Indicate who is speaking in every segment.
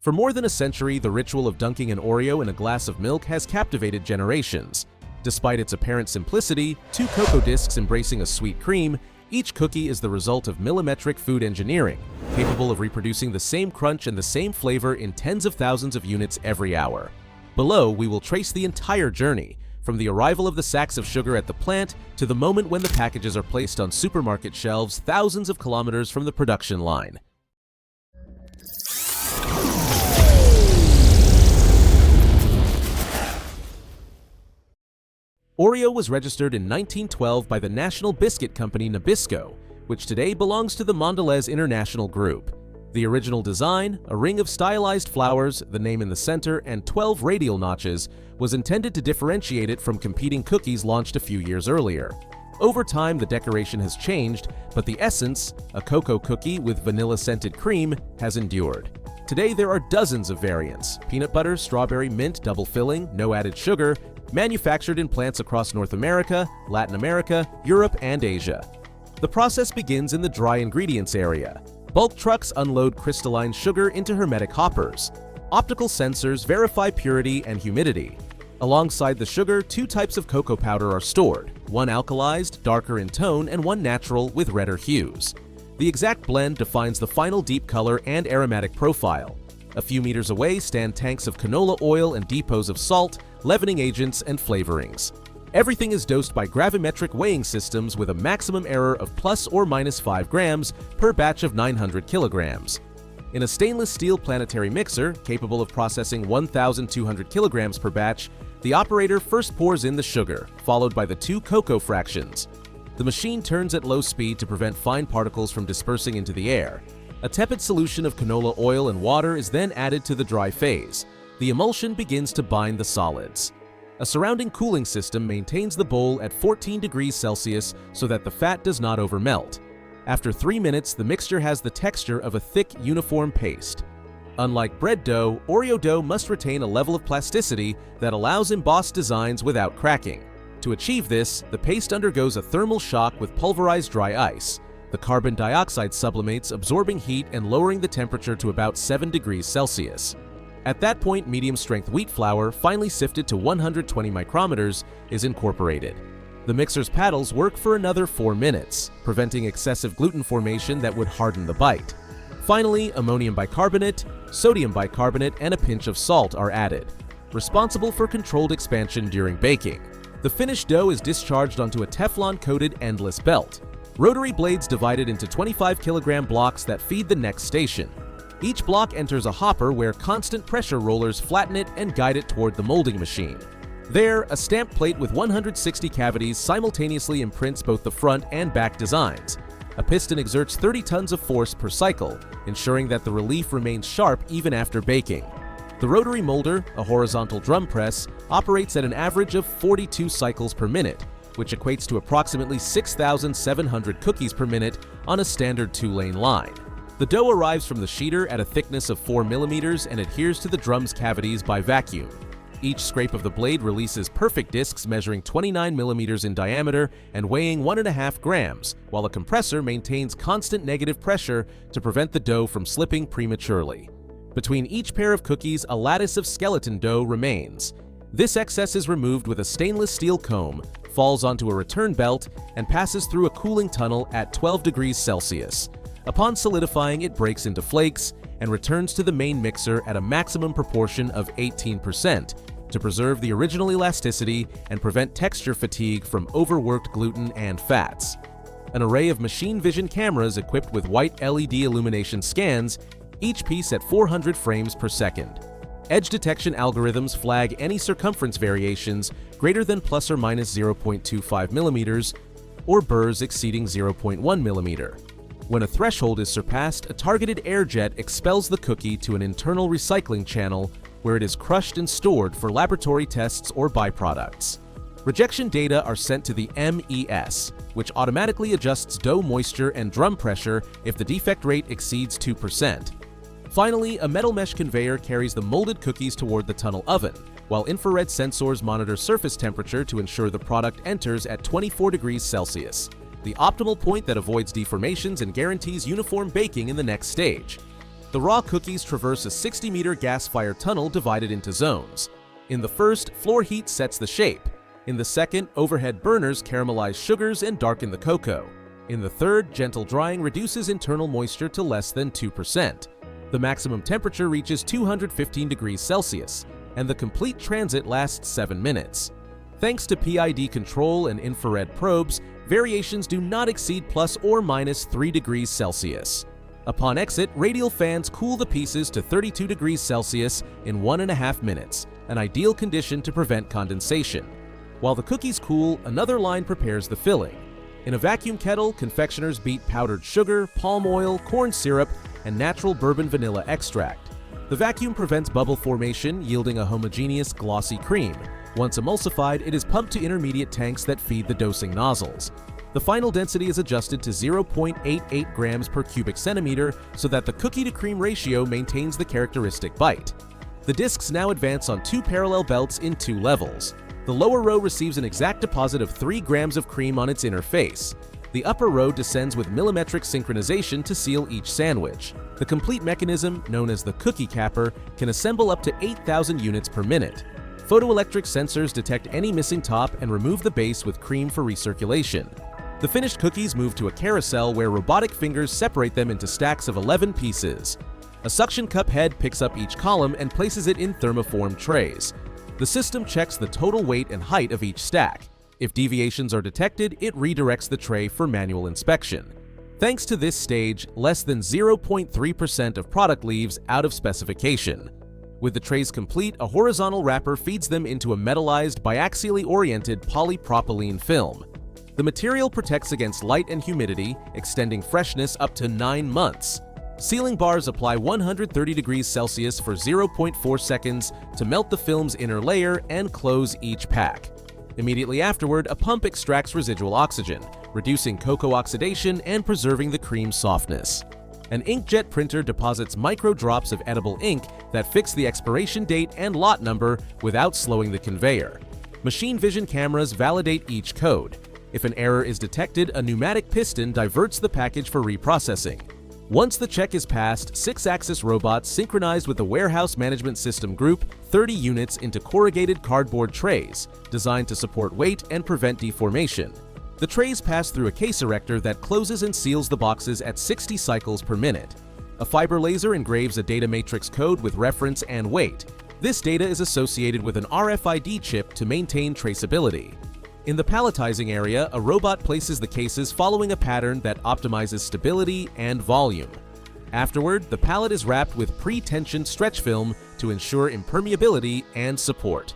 Speaker 1: For more than a century, the ritual of dunking an Oreo in a glass of milk has captivated generations. Despite its apparent simplicity, two cocoa discs embracing a sweet cream, each cookie is the result of millimetric food engineering, capable of reproducing the same crunch and the same flavor in tens of thousands of units every hour. Below, we will trace the entire journey, from the arrival of the sacks of sugar at the plant to the moment when the packages are placed on supermarket shelves thousands of kilometers from the production line. Oreo was registered in 1912 by the national biscuit company Nabisco, which today belongs to the Mondelez International Group. The original design, a ring of stylized flowers, the name in the center, and 12 radial notches, was intended to differentiate it from competing cookies launched a few years earlier. Over time, the decoration has changed, but the essence, a cocoa cookie with vanilla-scented cream, has endured. Today, there are dozens of variants: peanut butter, strawberry, mint, double filling, no added sugar, manufactured in plants across North America, Latin America, Europe, and Asia. The process begins in the dry ingredients area. Bulk trucks unload crystalline sugar into hermetic hoppers. Optical sensors verify purity and humidity. Alongside the sugar, two types of cocoa powder are stored, one alkalized, darker in tone, and one natural with redder hues. The exact blend defines the final deep color and aromatic profile. A few meters away stand tanks of canola oil and depots of salt, leavening agents, and flavorings. Everything is dosed by gravimetric weighing systems with a maximum error of plus or minus 5 grams per batch of 900 kilograms. In a stainless steel planetary mixer, capable of processing 1,200 kilograms per batch, the operator first pours in the sugar, followed by the two cocoa fractions. The machine turns at low speed to prevent fine particles from dispersing into the air. A tepid solution of canola oil and water is then added to the dry phase. The emulsion begins to bind the solids. A surrounding cooling system maintains the bowl at 14 degrees Celsius so that the fat does not overmelt. After 3 minutes, the mixture has the texture of a thick, uniform paste. Unlike bread dough, Oreo dough must retain a level of plasticity that allows embossed designs without cracking. To achieve this, the paste undergoes a thermal shock with pulverized dry ice. The carbon dioxide sublimates, absorbing heat and lowering the temperature to about 7 degrees Celsius. At that point, medium-strength wheat flour, finely sifted to 120 micrometers, is incorporated. The mixer's paddles work for another 4 minutes, preventing excessive gluten formation that would harden the bite. Finally, ammonium bicarbonate, sodium bicarbonate, and a pinch of salt are added, responsible for controlled expansion during baking. The finished dough is discharged onto a Teflon-coated endless belt. Rotary blades divided into 25-kilogram blocks that feed the next station. Each block enters a hopper where constant pressure rollers flatten it and guide it toward the molding machine. There, a stamp plate with 160 cavities simultaneously imprints both the front and back designs. A piston exerts 30 tons of force per cycle, ensuring that the relief remains sharp even after baking. The rotary molder, a horizontal drum press, operates at an average of 42 cycles per minute, which equates to approximately 6,700 cookies per minute on a standard 2-lane line. The dough arrives from the sheeter at a thickness of 4 millimeters and adheres to the drum's cavities by vacuum. Each scrape of the blade releases perfect discs measuring 29 millimeters in diameter and weighing 1.5 grams, while a compressor maintains constant negative pressure to prevent the dough from slipping prematurely. Between each pair of cookies, a lattice of skeleton dough remains. This excess is removed with a stainless steel comb, falls onto a return belt, and passes through a cooling tunnel at 12 degrees Celsius. Upon solidifying, it breaks into flakes and returns to the main mixer at a maximum proportion of 18% to preserve the original elasticity and prevent texture fatigue from overworked gluten and fats. An array of machine vision cameras equipped with white LED illumination scans each piece at 400 frames per second. Edge detection algorithms flag any circumference variations greater than plus or minus 0.25 millimeters or burrs exceeding 0.1 millimeter. When a threshold is surpassed, a targeted air jet expels the cookie to an internal recycling channel where it is crushed and stored for laboratory tests or byproducts. Rejection data are sent to the MES, which automatically adjusts dough moisture and drum pressure if the defect rate exceeds 2%. Finally, a metal mesh conveyor carries the molded cookies toward the tunnel oven, while infrared sensors monitor surface temperature to ensure the product enters at 24 degrees Celsius, the optimal point that avoids deformations and guarantees uniform baking in the next stage. The raw cookies traverse a 60-meter gas-fired tunnel divided into zones. In the first, floor heat sets the shape. In the second, overhead burners caramelize sugars and darken the cocoa. In the third, gentle drying reduces internal moisture to less than 2%. The maximum temperature reaches 215 degrees Celsius, and the complete transit lasts 7 minutes. Thanks to PID control and infrared probes, variations do not exceed plus or minus 3 degrees Celsius. Upon exit, radial fans cool the pieces to 32 degrees Celsius in 1.5 minutes, an ideal condition to prevent condensation. While the cookies cool, another line prepares the filling. In a vacuum kettle, confectioners beat powdered sugar, palm oil, corn syrup, and natural bourbon vanilla extract. The vacuum prevents bubble formation, yielding a homogeneous, glossy cream. Once emulsified, it is pumped to intermediate tanks that feed the dosing nozzles. The final density is adjusted to 0.88 grams per cubic centimeter so that the cookie-to-cream ratio maintains the characteristic bite. The discs now advance on 2 parallel belts in 2 levels. The lower row receives an exact deposit of 3 grams of cream on its inner face. The upper row descends with millimetric synchronization to seal each sandwich. The complete mechanism, known as the cookie capper, can assemble up to 8,000 units per minute. Photoelectric sensors detect any missing top and remove the base with cream for recirculation. The finished cookies move to a carousel where robotic fingers separate them into stacks of 11 pieces. A suction cup head picks up each column and places it in thermoform trays. The system checks the total weight and height of each stack. If deviations are detected, it redirects the tray for manual inspection. Thanks to this stage, less than 0.3% of product leaves out of specification. With the trays complete, a horizontal wrapper feeds them into a metallized, biaxially oriented polypropylene film. The material protects against light and humidity, extending freshness up to 9 months. Sealing bars apply 130 degrees Celsius for 0.4 seconds to melt the film's inner layer and close each pack. Immediately afterward, a pump extracts residual oxygen, reducing cocoa oxidation and preserving the cream's softness. An inkjet printer deposits micro drops of edible ink that fix the expiration date and lot number without slowing the conveyor. Machine vision cameras validate each code. If an error is detected, a pneumatic piston diverts the package for reprocessing. Once the check is passed, 6-axis robots synchronized with the warehouse management system group 30 units into corrugated cardboard trays, designed to support weight and prevent deformation. The trays pass through a case erector that closes and seals the boxes at 60 cycles per minute. A fiber laser engraves a data matrix code with reference and weight. This data is associated with an RFID chip to maintain traceability. In the palletizing area, a robot places the cases following a pattern that optimizes stability and volume. Afterward, the pallet is wrapped with pre-tensioned stretch film to ensure impermeability and support.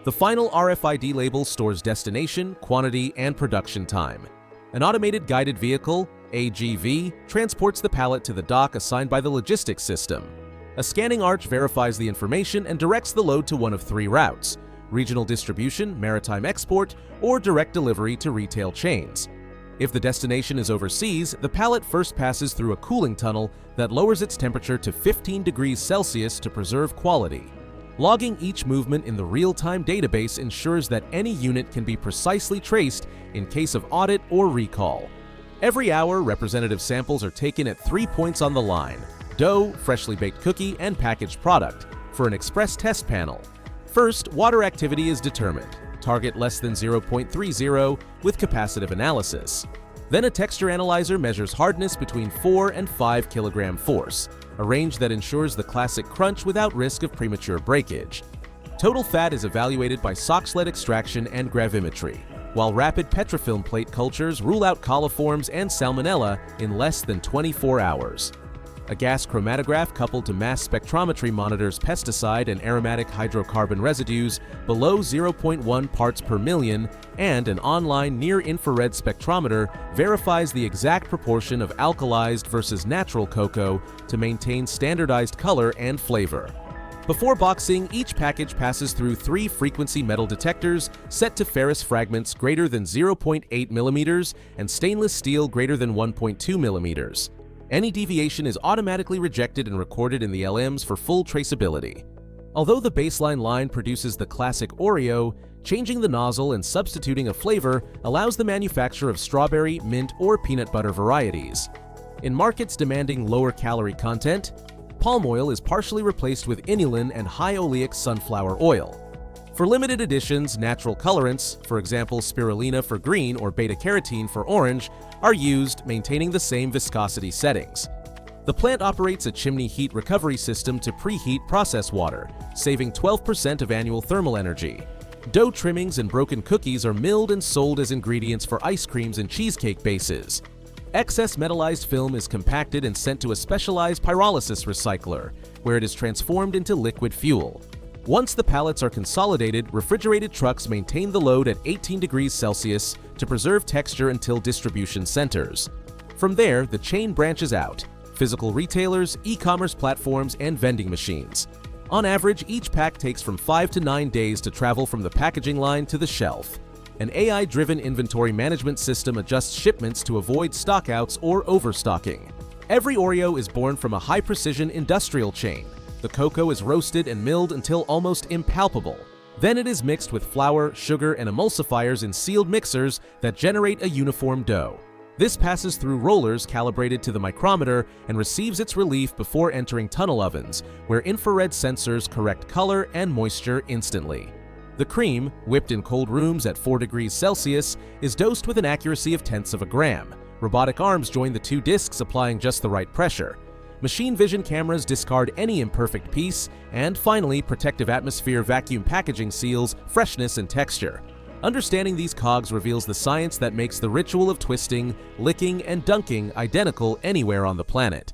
Speaker 1: The final RFID label stores destination, quantity, and production time. An automated guided vehicle, AGV, transports the pallet to the dock assigned by the logistics system. A scanning arch verifies the information and directs the load to one of 3 routes: regional distribution, maritime export, or direct delivery to retail chains. If the destination is overseas, the pallet first passes through a cooling tunnel that lowers its temperature to 15 degrees Celsius to preserve quality. Logging each movement in the real-time database ensures that any unit can be precisely traced in case of audit or recall. Every hour, representative samples are taken at 3 points on the line: dough, freshly baked cookie, and packaged product, for an express test panel. First, water activity is determined. Target less than 0.30 with capacitive analysis. Then a texture analyzer measures hardness between 4 and 5 kilogram force, a range that ensures the classic crunch without risk of premature breakage. Total fat is evaluated by sock sled extraction and gravimetry, while rapid petrofilm plate cultures rule out coliforms and salmonella in less than 24 hours. A gas chromatograph coupled to mass spectrometry monitors pesticide and aromatic hydrocarbon residues below 0.1 parts per million, and an online near-infrared spectrometer verifies the exact proportion of alkalized versus natural cocoa to maintain standardized color and flavor. Before boxing, each package passes through 3 frequency metal detectors set to ferrous fragments greater than 0.8 millimeters and stainless steel greater than 1.2 millimeters. Any deviation is automatically rejected and recorded in the LMs for full traceability. Although the baseline line produces the classic Oreo, changing the nozzle and substituting a flavor allows the manufacture of strawberry, mint, or peanut butter varieties. In markets demanding lower calorie content, palm oil is partially replaced with inulin and high oleic sunflower oil. For limited editions, natural colorants, for example spirulina for green or beta-carotene for orange, are used, maintaining the same viscosity settings. The plant operates a chimney heat recovery system to preheat process water, saving 12% of annual thermal energy. Dough trimmings and broken cookies are milled and sold as ingredients for ice creams and cheesecake bases. Excess metallized film is compacted and sent to a specialized pyrolysis recycler, where it is transformed into liquid fuel. Once the pallets are consolidated, refrigerated trucks maintain the load at 18 degrees Celsius to preserve texture until distribution centers. From there, the chain branches out: physical retailers, e-commerce platforms, and vending machines. On average, each pack takes from 5 to 9 days to travel from the packaging line to the shelf. An AI-driven inventory management system adjusts shipments to avoid stockouts or overstocking. Every Oreo is born from a high-precision industrial chain. The cocoa is roasted and milled until almost impalpable. Then it is mixed with flour, sugar, and emulsifiers in sealed mixers that generate a uniform dough. This passes through rollers calibrated to the micrometer and receives its relief before entering tunnel ovens, where infrared sensors correct color and moisture instantly. The cream, whipped in cold rooms at 4 degrees Celsius, is dosed with an accuracy of tenths of a gram. Robotic arms join the two discs, applying just the right pressure. Machine vision cameras discard any imperfect piece, and finally, protective atmosphere vacuum packaging seals freshness and texture. Understanding these cogs reveals the science that makes the ritual of twisting, licking, and dunking identical anywhere on the planet.